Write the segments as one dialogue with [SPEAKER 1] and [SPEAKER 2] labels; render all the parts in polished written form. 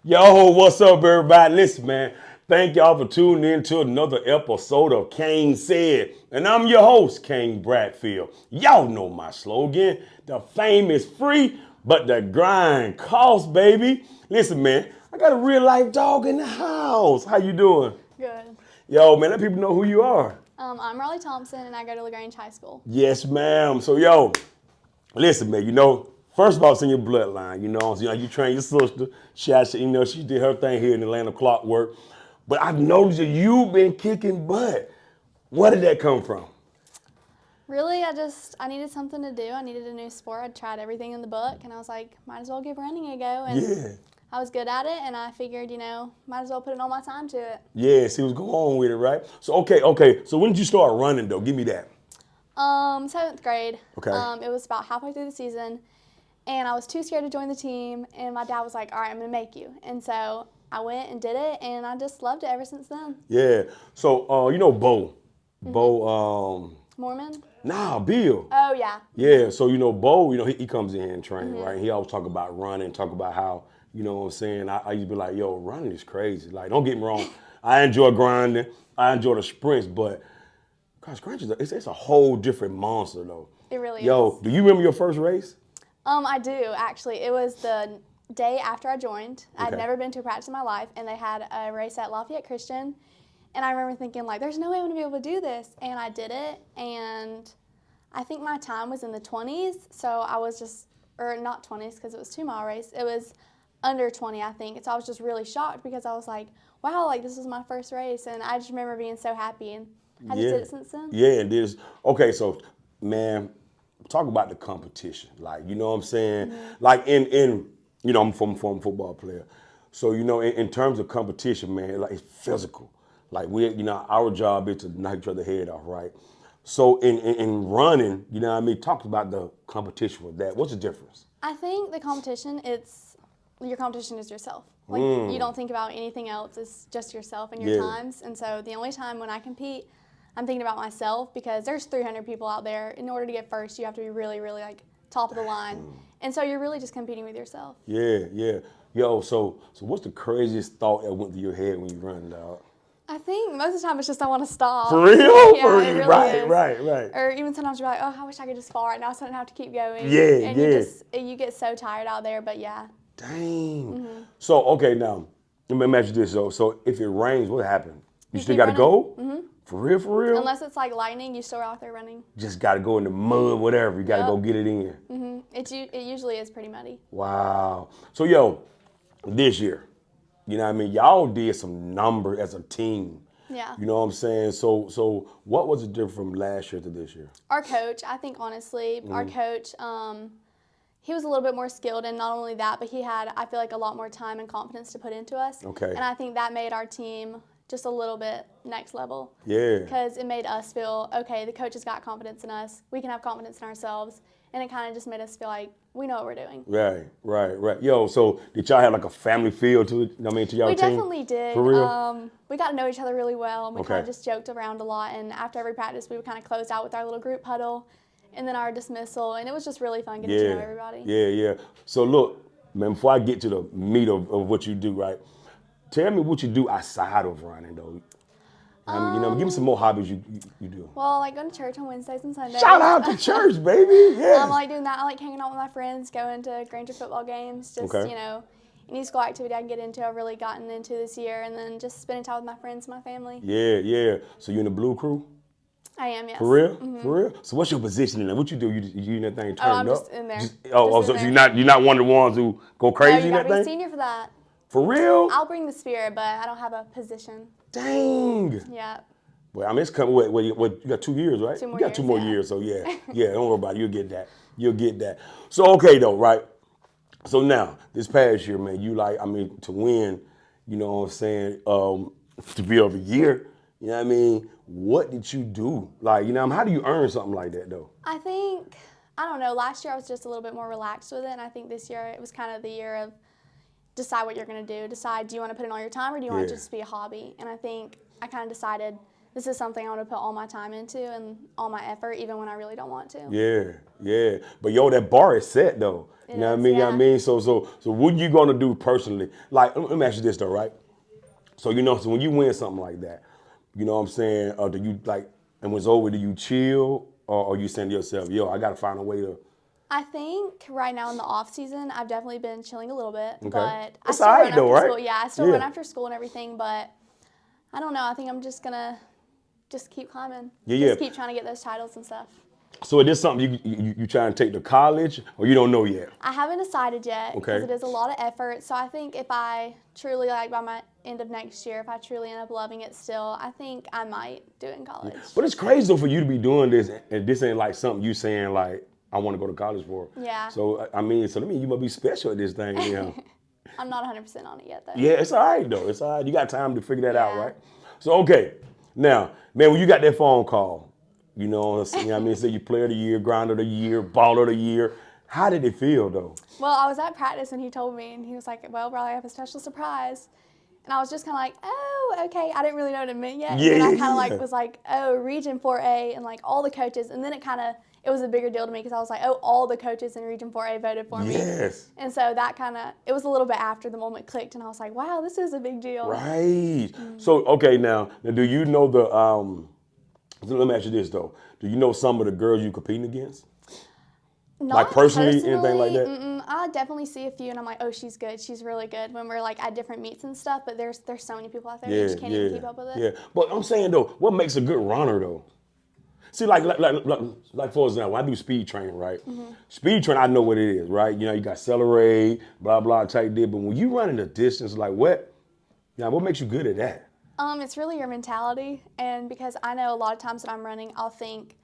[SPEAKER 1] Yo, what's up, everybody? Listen, man, thank y'all for tuning in to another episode of Kanesaid. And I'm your host, Kane Bradfield. Y'all know my slogan, the fame is free, but the grind costs, baby. Listen, man, I got a real life dog in the house. How you doing?
[SPEAKER 2] Good.
[SPEAKER 1] Yo, man, let people know who you are.
[SPEAKER 2] I'm Raleigh Thompson, and I go to LaGrange High School.
[SPEAKER 1] Yes, ma'am. So, listen, man, first of all, it's in your bloodline, you train your sister. She did her thing here in Atlanta Clockwork. But I've noticed that you've been kicking butt. Where did that come from?
[SPEAKER 2] Really, I needed something to do. I needed a new sport. I'd tried everything in the book, and I was like, might as well give running a go. And
[SPEAKER 1] Yeah.
[SPEAKER 2] I was good at it, and I figured, might as well put all my time to it.
[SPEAKER 1] Yeah, see what's going on with it, right? So, okay. So when did you start running, though? Give me that.
[SPEAKER 2] 7th grade.
[SPEAKER 1] Okay.
[SPEAKER 2] It was about halfway through the season, and I was too scared to join the team, and my dad was like, all right, I'm going to make you. And so I went and did it, and I just loved it ever since then.
[SPEAKER 1] Yeah. So, Bo. Mm-hmm. Bo,
[SPEAKER 2] Mormon?
[SPEAKER 1] Nah, Bill.
[SPEAKER 2] Oh, yeah.
[SPEAKER 1] Yeah, so, Bo, he comes in here and train, right? He always talk about running, talk about how, you know what I'm saying? I used to be like, yo, running is crazy. Like, don't get me wrong. I enjoy grinding. I enjoy the sprints, but, gosh, it's a whole different monster, though.
[SPEAKER 2] It really is.
[SPEAKER 1] Yo, do you remember your first race?
[SPEAKER 2] I do, actually. It was the day after I joined.
[SPEAKER 1] Okay.
[SPEAKER 2] I'd never been to a practice in my life, and they had a race at Lafayette Christian. And I remember thinking, like, there's no way I'm going to be able to do this. And I did it, and I think my time was in the 20s. So I was just, or not 20s because it was a 2-mile race. It was under 20, I think. And so I was just really shocked because I was like, wow, like, this was my first race. And I just remember being so happy. And I just did it since then.
[SPEAKER 1] Yeah, and this. Okay, so, man, talk about the competition. Like, you know what I'm saying?
[SPEAKER 2] Mm-hmm.
[SPEAKER 1] Like, I'm a former football player. So, in terms of competition, man, like, it's physical. Like, our job is to knock each other's head off, right? So, in running, talk about the competition with that. What's the difference?
[SPEAKER 2] I think the competition, your competition is yourself. Like, you don't think about anything else. It's just yourself and your times. And so the only time when I compete, I'm thinking about myself because there's 300 people out there. In order to get first, you have to be really, really, like, top of the line. And so you're really just competing with yourself.
[SPEAKER 1] Yeah. Yo, so what's the craziest thought that went through your head when you run, dog?
[SPEAKER 2] I think most of the time it's just I want to stop.
[SPEAKER 1] For real?
[SPEAKER 2] Yeah, it really is.
[SPEAKER 1] Right.
[SPEAKER 2] Or even sometimes you're like, oh, I wish I could just fall right now so I don't have to keep going.
[SPEAKER 1] Yeah.
[SPEAKER 2] You get so tired out there, but yeah.
[SPEAKER 1] Dang. So, okay, now, let me ask you this, though. So, if it rains, what happened? You still
[SPEAKER 2] keep
[SPEAKER 1] got to
[SPEAKER 2] running.
[SPEAKER 1] go? For real?
[SPEAKER 2] Unless it's like lightning, you still out there running.
[SPEAKER 1] Just got to go in the mud, whatever. You got to go get it in.
[SPEAKER 2] It usually is pretty muddy.
[SPEAKER 1] Wow. So, yo, this year, y'all did some numbers as a team.
[SPEAKER 2] Yeah.
[SPEAKER 1] You know what I'm saying? So what was it different from last year to this year?
[SPEAKER 2] Our coach, I think honestly, our coach, he was a little bit more skilled, and not only that, but he had, I feel like, a lot more time and confidence to put into us.
[SPEAKER 1] Okay.
[SPEAKER 2] And I think that made our team just a little bit next level.
[SPEAKER 1] Yeah.
[SPEAKER 2] Because it made us feel, okay, the coach has got confidence in us. We can have confidence in ourselves. And it kind of just made us feel like we know what we're doing.
[SPEAKER 1] Right. Yo, so did y'all have like a family feel to it? To y'all
[SPEAKER 2] We
[SPEAKER 1] team?
[SPEAKER 2] definitely did.
[SPEAKER 1] For real?
[SPEAKER 2] We got to know each other really well, and we
[SPEAKER 1] Okay.
[SPEAKER 2] kind of just joked around a lot. And after every practice, we would kind of close out with our little group huddle, and then our dismissal. And it was just really fun getting to know everybody.
[SPEAKER 1] Yeah. So look, man, before I get to the meat of what you do, right? Tell me what you do outside of running, though. Give me some more hobbies you do.
[SPEAKER 2] Well, like going to church on Wednesdays and Sundays.
[SPEAKER 1] Shout out to church, baby. Yeah.
[SPEAKER 2] I like doing that. I like hanging out with my friends, going to Granger football games. Just, any school activity I can get into, I've really gotten into this year. And then just spending time with my friends, my family.
[SPEAKER 1] Yeah. So you in the Blue Crew?
[SPEAKER 2] I am, yes.
[SPEAKER 1] For real? Mm-hmm. For real? So what's your position in there? What you do? You in that thing turning
[SPEAKER 2] I'm
[SPEAKER 1] up?
[SPEAKER 2] just in there.
[SPEAKER 1] So you're not one of the ones who go crazy in that
[SPEAKER 2] No, you gotta
[SPEAKER 1] thing?
[SPEAKER 2] be senior for that.
[SPEAKER 1] For real?
[SPEAKER 2] I'll bring the spirit, but I don't have a position.
[SPEAKER 1] Dang.
[SPEAKER 2] Yeah.
[SPEAKER 1] Well, it's coming. What, you got 2 years, right?
[SPEAKER 2] 2 more
[SPEAKER 1] you got
[SPEAKER 2] years,
[SPEAKER 1] 2 more
[SPEAKER 2] yeah.
[SPEAKER 1] years, so yeah. Don't worry about it. You'll get that. So, okay, though, right? So now, this past year, man, to win, you know what I'm saying, to be of a year, you know what I mean? What did you do? Like, how do you earn something like that, though?
[SPEAKER 2] I think, I don't know, last year I was just a little bit more relaxed with it, and I think this year it was kind of the year of decide what you're going to do. Decide, do you want to put in all your time or do you want it to just be a hobby? And I think I kind of decided this is something I want to put all my time into and all my effort, even when I really don't want to.
[SPEAKER 1] Yeah. But yo, that bar is set though.
[SPEAKER 2] It
[SPEAKER 1] You know what I
[SPEAKER 2] is,
[SPEAKER 1] mean? You know
[SPEAKER 2] yeah.
[SPEAKER 1] what I mean? So what you gonna do personally? Like, let me ask you this though, right? So so when you win something like that, you know what I'm saying? Do you like, and when it's over, do you chill, or you saying to yourself, yo, I gotta find a way to?
[SPEAKER 2] I think right now in the off season, I've definitely been chilling a little bit,
[SPEAKER 1] Okay.
[SPEAKER 2] but I
[SPEAKER 1] It's
[SPEAKER 2] still
[SPEAKER 1] all
[SPEAKER 2] run
[SPEAKER 1] right though,
[SPEAKER 2] after
[SPEAKER 1] right?
[SPEAKER 2] school. Yeah, I still run after school and everything, but I don't know. I think I'm just gonna just keep climbing. Just keep trying to get those titles and stuff.
[SPEAKER 1] So is this something you trying to take to college, or you don't know yet?
[SPEAKER 2] I haven't decided yet because
[SPEAKER 1] Okay.
[SPEAKER 2] it is a lot of effort. So I think if I truly, like by my end of next year, if I truly end up loving it still, I think I might do it in college.
[SPEAKER 1] But it's crazy though for you to be doing this, and this ain't like something you saying like I want to go to college for.
[SPEAKER 2] Yeah.
[SPEAKER 1] So I mean, so that means you must be special at this thing, you know.
[SPEAKER 2] I'm not 100% on it yet though.
[SPEAKER 1] Yeah, it's all right though. It's all right. You got time to figure that out,
[SPEAKER 2] Yeah.
[SPEAKER 1] right? So okay, now, man, when you got that phone call, you know what I mean, say you player of the year, grinder of the year, baller of the year. How did it feel though?
[SPEAKER 2] Well, I was at practice and he told me, and he was like, well, Raleigh, I have a special surprise. And I was just kind of like, oh, okay. I didn't really know what it meant yet.
[SPEAKER 1] Yeah,
[SPEAKER 2] and then I
[SPEAKER 1] yeah,
[SPEAKER 2] kind of
[SPEAKER 1] yeah.
[SPEAKER 2] like was like, oh, Region 4A and like all the coaches. And then it was a bigger deal to me because I was like, oh, all the coaches in Region 4A voted for me.
[SPEAKER 1] Yes.
[SPEAKER 2] And so that it was a little bit after the moment clicked and I was like, wow, this is a big deal.
[SPEAKER 1] Right. So okay, now do you know the so let me ask you this though. Do you know some of the girls you competing against?
[SPEAKER 2] Not
[SPEAKER 1] Like personally, anything like that?
[SPEAKER 2] I definitely see a few and I'm like, oh, she's good. She's really good when we're like at different meets and stuff. But there's so many people out there you just can't even keep up with it.
[SPEAKER 1] Yeah. But I'm saying though, what makes a good runner though? See, like for example, I do speed training, right? Speed training, I know what it is, right? You know, you got accelerate, blah blah type deal. But when you running the distance, like what makes you good at that?
[SPEAKER 2] It's really your mentality, and because I know a lot of times when I'm running, I'll think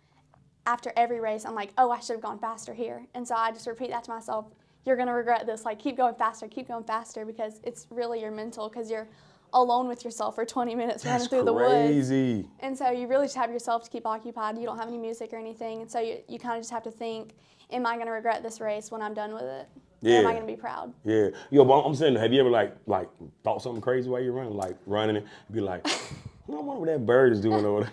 [SPEAKER 2] after every race, I'm like, oh, I should have gone faster here, and so I just repeat that to myself. You're gonna regret this. Like, keep going faster, because it's really your mental. Because you're alone with yourself for 20 minutes running through the woods.
[SPEAKER 1] Crazy.
[SPEAKER 2] And so you really just have yourself to keep occupied. You don't have any music or anything, and so you kind of just have to think, am I gonna regret this race when I'm done with it? Or am I gonna be proud?
[SPEAKER 1] Yeah. Yo, but I'm saying, have you ever like thought something crazy while you're running? Like running and be like, I wonder what that bird is doing over there.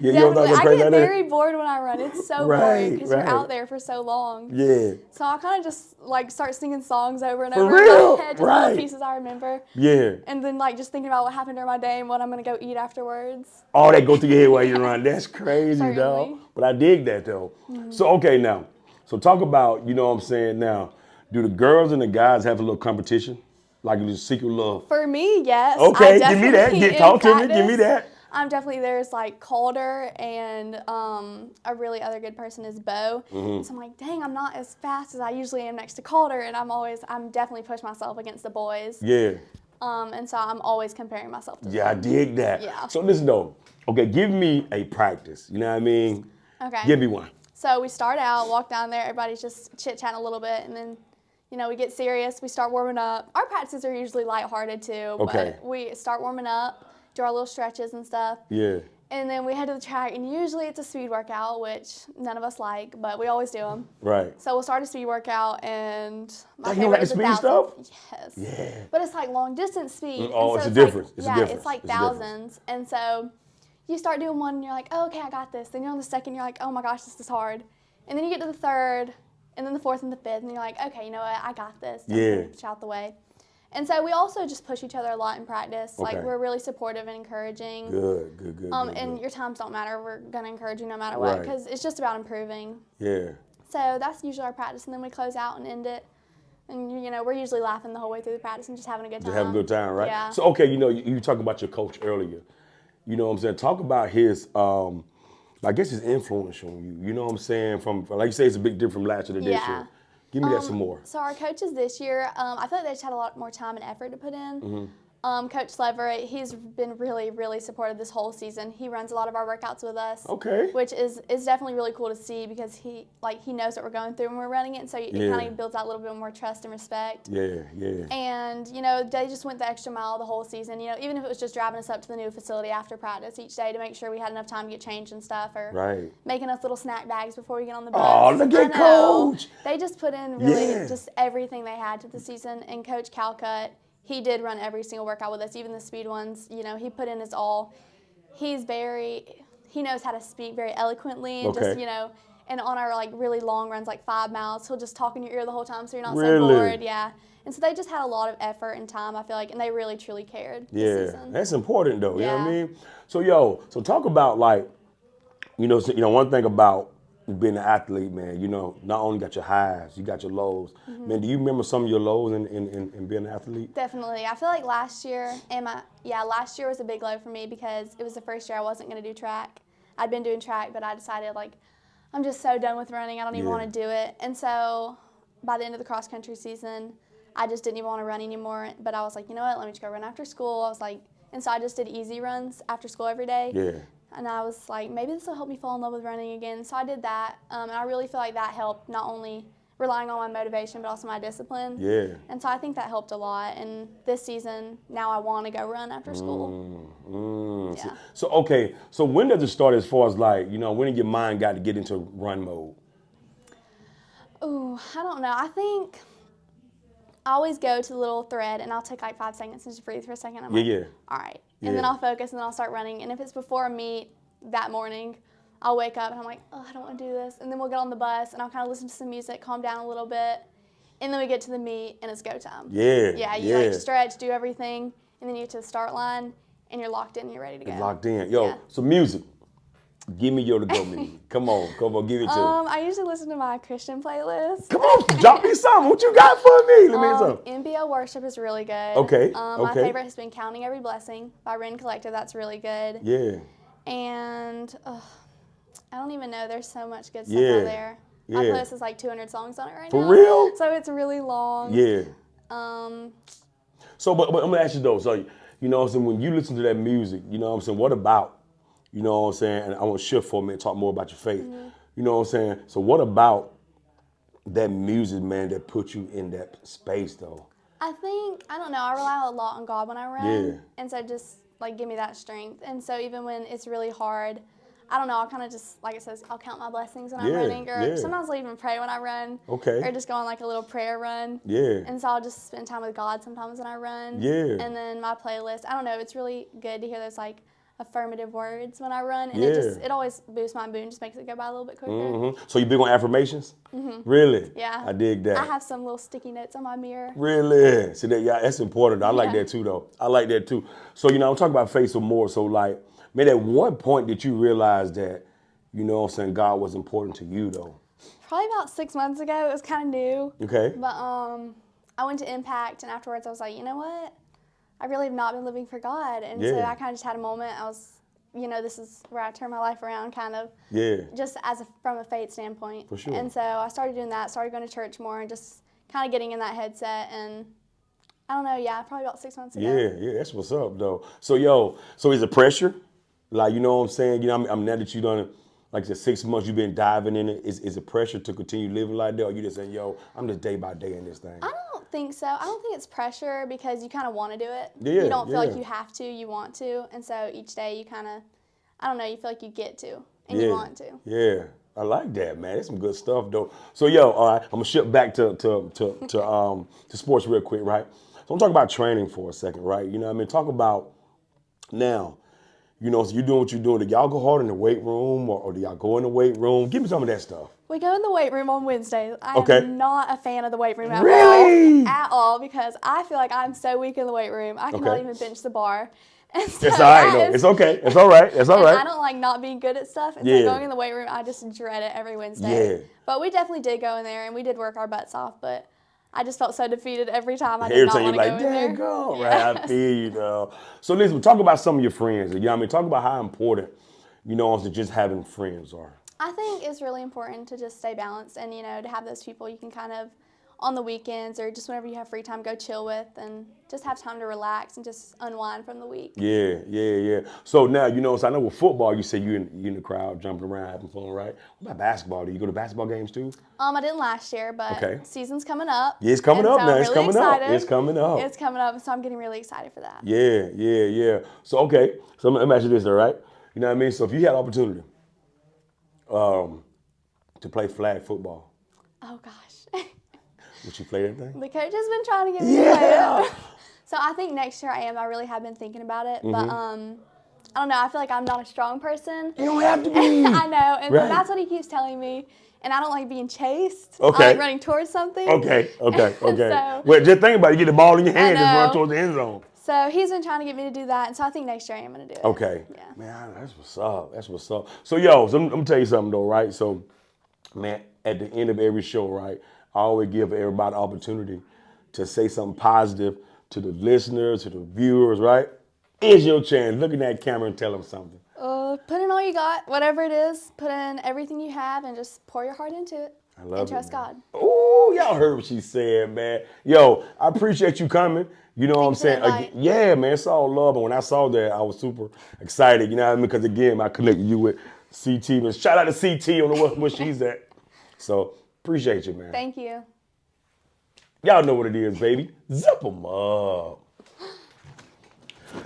[SPEAKER 1] Yeah, you ever thought something
[SPEAKER 2] I
[SPEAKER 1] crazy
[SPEAKER 2] get
[SPEAKER 1] out there?
[SPEAKER 2] very bored when I run. It's so
[SPEAKER 1] Right,
[SPEAKER 2] boring because
[SPEAKER 1] right.
[SPEAKER 2] you're out there for so long.
[SPEAKER 1] Yeah.
[SPEAKER 2] So I kind of just like start singing songs over and
[SPEAKER 1] For
[SPEAKER 2] over
[SPEAKER 1] real?
[SPEAKER 2] in my head, just
[SPEAKER 1] Right.
[SPEAKER 2] little pieces I remember.
[SPEAKER 1] Yeah.
[SPEAKER 2] And then like just thinking about what happened during my day and what I'm gonna go eat afterwards.
[SPEAKER 1] All that go through your head while you're running. That's crazy,
[SPEAKER 2] Certainly.
[SPEAKER 1] dog. But I dig that though. So okay now. So talk about, you know what I'm saying now, do the girls and the guys have a little competition? Like a secret love?
[SPEAKER 2] For me, yes.
[SPEAKER 1] Okay,
[SPEAKER 2] I
[SPEAKER 1] give me that.
[SPEAKER 2] definitely, in
[SPEAKER 1] Talk to me. Give me
[SPEAKER 2] practice,
[SPEAKER 1] that.
[SPEAKER 2] I'm definitely there's like Calder and a really other good person is Bo.
[SPEAKER 1] Mm-hmm.
[SPEAKER 2] So I'm like, dang, I'm not as fast as I usually am next to Calder, and I'm definitely push myself against the boys.
[SPEAKER 1] Yeah.
[SPEAKER 2] And so I'm always comparing myself to
[SPEAKER 1] Yeah, I
[SPEAKER 2] them.
[SPEAKER 1] dig that.
[SPEAKER 2] Yeah.
[SPEAKER 1] So listen though. Okay, give me a practice. You know what I mean?
[SPEAKER 2] Okay.
[SPEAKER 1] Give me one.
[SPEAKER 2] So we start out, walk down there, everybody's just chit-chatting a little bit, and then, we get serious, we start warming up. Our practices are usually lighthearted too,
[SPEAKER 1] Okay.
[SPEAKER 2] but we start warming up, do our little stretches and stuff,
[SPEAKER 1] Yeah.
[SPEAKER 2] and then we head to the track, and usually it's a speed workout, which none of us like, but we always do them.
[SPEAKER 1] Right.
[SPEAKER 2] So we'll start a speed workout, and my
[SPEAKER 1] Like, you don't like
[SPEAKER 2] favorite
[SPEAKER 1] the
[SPEAKER 2] is
[SPEAKER 1] speed
[SPEAKER 2] 1,000.
[SPEAKER 1] stuff?
[SPEAKER 2] Yes.
[SPEAKER 1] Yeah.
[SPEAKER 2] But it's like long distance speed.
[SPEAKER 1] Oh,
[SPEAKER 2] and
[SPEAKER 1] it's
[SPEAKER 2] so
[SPEAKER 1] a difference.
[SPEAKER 2] Like,
[SPEAKER 1] It's a
[SPEAKER 2] yeah,
[SPEAKER 1] difference.
[SPEAKER 2] it's like
[SPEAKER 1] It's a difference.
[SPEAKER 2] thousands. And so you start doing one, and you're like, oh, okay, I got this. Then you're on the second, you're like, oh my gosh, this is hard. And then you get to the third, and then the fourth and the fifth, and you're like, okay, you know what, I got this.
[SPEAKER 1] Yeah.
[SPEAKER 2] Push out the way. And so we also just push each other a lot in practice.
[SPEAKER 1] Okay.
[SPEAKER 2] Like, we're really supportive and encouraging.
[SPEAKER 1] Good.
[SPEAKER 2] And your times don't matter. We're going to encourage you no matter what,
[SPEAKER 1] Right.
[SPEAKER 2] because it's just about improving.
[SPEAKER 1] Yeah.
[SPEAKER 2] So that's usually our practice, and then we close out and end it. And, we're usually laughing the whole way through the practice and just having a good time.
[SPEAKER 1] Just have a good time, right?
[SPEAKER 2] Yeah.
[SPEAKER 1] So, okay, you talk about your coach earlier. You know what I'm saying? Talk about his, I guess his influence on you. You know what I'm saying? From like you say, it's a big difference from last year to this
[SPEAKER 2] Yeah.
[SPEAKER 1] year. Give me that some more.
[SPEAKER 2] So our coaches this year, I feel like they just had a lot more time and effort to put in. Coach Leverett, he's been really, really supportive this whole season. He runs a lot of our workouts with us.
[SPEAKER 1] Okay.
[SPEAKER 2] Which is definitely really cool to see because he knows what we're going through when we're running it, and so it kind of builds that little bit more trust and respect.
[SPEAKER 1] Yeah.
[SPEAKER 2] And, they just went the extra mile the whole season, even if it was just driving us up to the new facility after practice each day to make sure we had enough time to get changed and stuff, or
[SPEAKER 1] Right.
[SPEAKER 2] making us little snack bags before we get on the bus.
[SPEAKER 1] Oh, look at
[SPEAKER 2] I know.
[SPEAKER 1] Coach.
[SPEAKER 2] They just put in really
[SPEAKER 1] Yeah.
[SPEAKER 2] just everything they had to the season. And Coach Calcutt, he did run every single workout with us, even the speed ones. He put in his all. he knows how to speak very eloquently and
[SPEAKER 1] Okay.
[SPEAKER 2] just, and on our like really long runs, like 5 miles, he'll just talk in your ear the whole time so you're not so
[SPEAKER 1] Really?
[SPEAKER 2] bored. Yeah. And so they just had a lot of effort and time, I feel like, and they really truly cared this
[SPEAKER 1] Yeah,
[SPEAKER 2] season.
[SPEAKER 1] that's important though. You know what I
[SPEAKER 2] Yeah.
[SPEAKER 1] mean? So talk about like, one thing about being an athlete, man. Not only got your highs, you got your lows.
[SPEAKER 2] Mm-hmm.
[SPEAKER 1] Man, do you remember some of your lows in being an athlete?
[SPEAKER 2] Definitely. I feel like last year was a big low for me because it was the first year I wasn't going to do track. I'd been doing track, but I decided like I'm just so done with running. I don't even
[SPEAKER 1] Yeah.
[SPEAKER 2] want to do it. And so by the end of the cross country season, I just didn't even want to run anymore. But I was like, you know what? Let me just go run after school. I was like, and so I just did easy runs after school every day.
[SPEAKER 1] Yeah.
[SPEAKER 2] And I was like, maybe this will help me fall in love with running again. So I did that. And I really feel like that helped, not only relying on my motivation, but also my discipline.
[SPEAKER 1] Yeah.
[SPEAKER 2] And so I think that helped a lot. And this season, now I want to go run after school. Yeah.
[SPEAKER 1] So when does it start as far as like, when did your mind got to get into run mode?
[SPEAKER 2] Ooh, I don't know. I think I always go to the little thread and I'll take like 5 seconds and just breathe for a second. I'm like,
[SPEAKER 1] Yeah.
[SPEAKER 2] all right.
[SPEAKER 1] Yeah.
[SPEAKER 2] And then I'll focus and then I'll start running. And if it's before a meet that morning, I'll wake up and I'm like, oh, I don't want to do this. And then we'll get on the bus and I'll kind of listen to some music, calm down a little bit. And then we get to the meet and it's go time.
[SPEAKER 1] Yeah.
[SPEAKER 2] Yeah, you like stretch, do everything, and then you get to the start line and you're locked in and you're ready to go.
[SPEAKER 1] Locked in. Yo,
[SPEAKER 2] Yeah.
[SPEAKER 1] So music. Give me your to-go music. Come on, give it to me.
[SPEAKER 2] I usually listen to my Christian playlist.
[SPEAKER 1] Come on, drop me something. What you got for me? Let me hear something.
[SPEAKER 2] NBO worship is really good.
[SPEAKER 1] Okay,
[SPEAKER 2] My
[SPEAKER 1] okay.
[SPEAKER 2] favorite has been Counting Every Blessing by Ren Collective. That's really good.
[SPEAKER 1] Yeah.
[SPEAKER 2] And I don't even know. There's so much good stuff
[SPEAKER 1] Yeah.
[SPEAKER 2] out there. My
[SPEAKER 1] Yeah.
[SPEAKER 2] playlist is like 200 songs on it right
[SPEAKER 1] For
[SPEAKER 2] now.
[SPEAKER 1] real?
[SPEAKER 2] So it's really long.
[SPEAKER 1] Yeah.
[SPEAKER 2] Um,
[SPEAKER 1] So, but I'm gonna ask you though. So, when you listen to that music, what about? You know what I'm saying? And I want to shift for a minute and talk more about your faith.
[SPEAKER 2] Mm-hmm.
[SPEAKER 1] You know what I'm saying? So what about that music, man, that put you in that space though?
[SPEAKER 2] I don't know, I rely a lot on God when I run.
[SPEAKER 1] Yeah.
[SPEAKER 2] And so just like give me that strength. And so even when it's really hard, I don't know, I'll kind of just, like it says, I'll count my blessings when I'm
[SPEAKER 1] Yeah,
[SPEAKER 2] running. Or
[SPEAKER 1] yeah.
[SPEAKER 2] sometimes I'll even pray when I run.
[SPEAKER 1] Okay.
[SPEAKER 2] Or just go on like a little prayer run.
[SPEAKER 1] Yeah.
[SPEAKER 2] And so I'll just spend time with God sometimes when I run.
[SPEAKER 1] Yeah.
[SPEAKER 2] And then my playlist, I don't know, it's really good to hear those like affirmative words when I run. And
[SPEAKER 1] Yeah.
[SPEAKER 2] it always boosts my mood and just makes it go by a little bit quicker.
[SPEAKER 1] Mm-hmm. So you big on affirmations? Mm-hmm. Really?
[SPEAKER 2] Yeah.
[SPEAKER 1] I dig that.
[SPEAKER 2] I have some little sticky notes on my mirror.
[SPEAKER 1] Really? See that? Yeah, that's important. I like
[SPEAKER 2] Yeah.
[SPEAKER 1] that too, though. I like that too. So I'm talking about faith some more. So like, man, at one point did you realize that, God was important to you though?
[SPEAKER 2] Probably about 6 months ago. It was kind of new.
[SPEAKER 1] Okay.
[SPEAKER 2] But I went to Impact, and afterwards I was like, you know what? I really have not been living for God. And so
[SPEAKER 1] Yeah.
[SPEAKER 2] I kind of just had a moment. I was, this is where I turn my life around kind of.
[SPEAKER 1] Yeah.
[SPEAKER 2] Just from a faith standpoint.
[SPEAKER 1] For sure.
[SPEAKER 2] And so I started doing that, started going to church more, and just kind of getting in that headset. And I don't know, probably about 6 months ago.
[SPEAKER 1] Yeah, that's what's up though. So so is it pressure? Like, you know what I'm saying? I'm now that you done, like I said, 6 months you've been diving in it. Is it pressure to continue living like that? Or you just saying, I'm just day by day in this thing?
[SPEAKER 2] I don't think so. I don't think it's pressure because you kind of want to do it.
[SPEAKER 1] Yeah,
[SPEAKER 2] You don't feel like
[SPEAKER 1] yeah.
[SPEAKER 2] you have to, you want to. And so each day you kind of, I don't know, you feel like you get to and
[SPEAKER 1] Yeah.
[SPEAKER 2] you want to.
[SPEAKER 1] Yeah. I like that, man. That's some good stuff though. So all right, I'm gonna shift back to sports real quick, right? So I'm talking about training for a second, right? You know what I mean? Talk about now, so you're doing what you're doing. Do y'all go hard in the weight room or do y'all go in the weight room? Give me some of that stuff.
[SPEAKER 2] We go in the weight room on Wednesdays. I
[SPEAKER 1] Okay.
[SPEAKER 2] am not a fan of the weight room at
[SPEAKER 1] Really?
[SPEAKER 2] all. At all, because I feel like I'm so weak in the weight room. I cannot
[SPEAKER 1] Okay.
[SPEAKER 2] even bench the bar. And so
[SPEAKER 1] It's all right,
[SPEAKER 2] that
[SPEAKER 1] though.
[SPEAKER 2] is-
[SPEAKER 1] It's okay. It's all right. It's all
[SPEAKER 2] and
[SPEAKER 1] right.
[SPEAKER 2] I don't like not being good at stuff. And
[SPEAKER 1] Yeah.
[SPEAKER 2] so going in the weight room, I just dread it every Wednesday.
[SPEAKER 1] Yeah.
[SPEAKER 2] But we definitely did go in there, and we did work our butts off. But I just felt so defeated every time. I did
[SPEAKER 1] Every
[SPEAKER 2] not
[SPEAKER 1] time you're
[SPEAKER 2] want to
[SPEAKER 1] like,
[SPEAKER 2] go in there.
[SPEAKER 1] dang, go.
[SPEAKER 2] Yeah.
[SPEAKER 1] Right, I feel you, though. So listen, talk about some of your friends. You know what I mean? Talk about how important, just having friends are.
[SPEAKER 2] I think it's really important to just stay balanced and, to have those people you can kind of, on the weekends or just whenever you have free time, go chill with and just have time to relax and just unwind from the week.
[SPEAKER 1] Yeah. So now, so I know with football, you say you in the crowd, jumping around, having fun, right? What about basketball? Do you go to basketball games too?
[SPEAKER 2] I didn't last year, but
[SPEAKER 1] Okay.
[SPEAKER 2] season's coming up.
[SPEAKER 1] Yeah, it's coming
[SPEAKER 2] and
[SPEAKER 1] up
[SPEAKER 2] so
[SPEAKER 1] now.
[SPEAKER 2] I'm
[SPEAKER 1] It's
[SPEAKER 2] really
[SPEAKER 1] coming up.
[SPEAKER 2] excited.
[SPEAKER 1] It's coming up.
[SPEAKER 2] It's coming up, so I'm getting really excited for that.
[SPEAKER 1] Yeah. So, okay. So let me ask you this, all right? You know what I mean? So if you had opportunity to play flag football,
[SPEAKER 2] Oh, gosh.
[SPEAKER 1] would you play that thing?
[SPEAKER 2] The coach has been trying to get me to play it. So I think next year I am. I really have been thinking about it. But I don't know, I feel like I'm not a strong person.
[SPEAKER 1] You don't have to be.
[SPEAKER 2] I know, and
[SPEAKER 1] Right.
[SPEAKER 2] so that's what he keeps telling me. And I don't like being chased.
[SPEAKER 1] Okay.
[SPEAKER 2] I like running towards something.
[SPEAKER 1] Okay.
[SPEAKER 2] So,
[SPEAKER 1] Well, just think about it. You get the ball in your hand, just run
[SPEAKER 2] know.
[SPEAKER 1] towards the end zone.
[SPEAKER 2] so he's been trying to get me to do that, and so I think next year I am going to do it.
[SPEAKER 1] Okay.
[SPEAKER 2] Yeah.
[SPEAKER 1] Man, that's what's up. That's what's up. So, yo, I'm going to tell you something, though, right? So, man, at the end of every show, right, I always give everybody the opportunity to say something positive to the listeners, to the viewers, right? Here's your chance. Look in that camera and tell them something.
[SPEAKER 2] Put in all you got, whatever it is. Put in everything you have and just pour your heart into it.
[SPEAKER 1] I love
[SPEAKER 2] and
[SPEAKER 1] it,
[SPEAKER 2] trust
[SPEAKER 1] man.
[SPEAKER 2] God.
[SPEAKER 1] Ooh, y'all heard what she said, man. Yo, I appreciate you coming. You know what I'm
[SPEAKER 2] Thanks for the
[SPEAKER 1] saying?
[SPEAKER 2] invite.
[SPEAKER 1] Yeah, man, it's all love. And when I saw that, I was super excited. You know what I mean? Because again, I connected you with CT. And shout out to CT on the where she's at. So appreciate you, man.
[SPEAKER 2] Thank you.
[SPEAKER 1] Y'all know what it is, baby. Zip 'em up.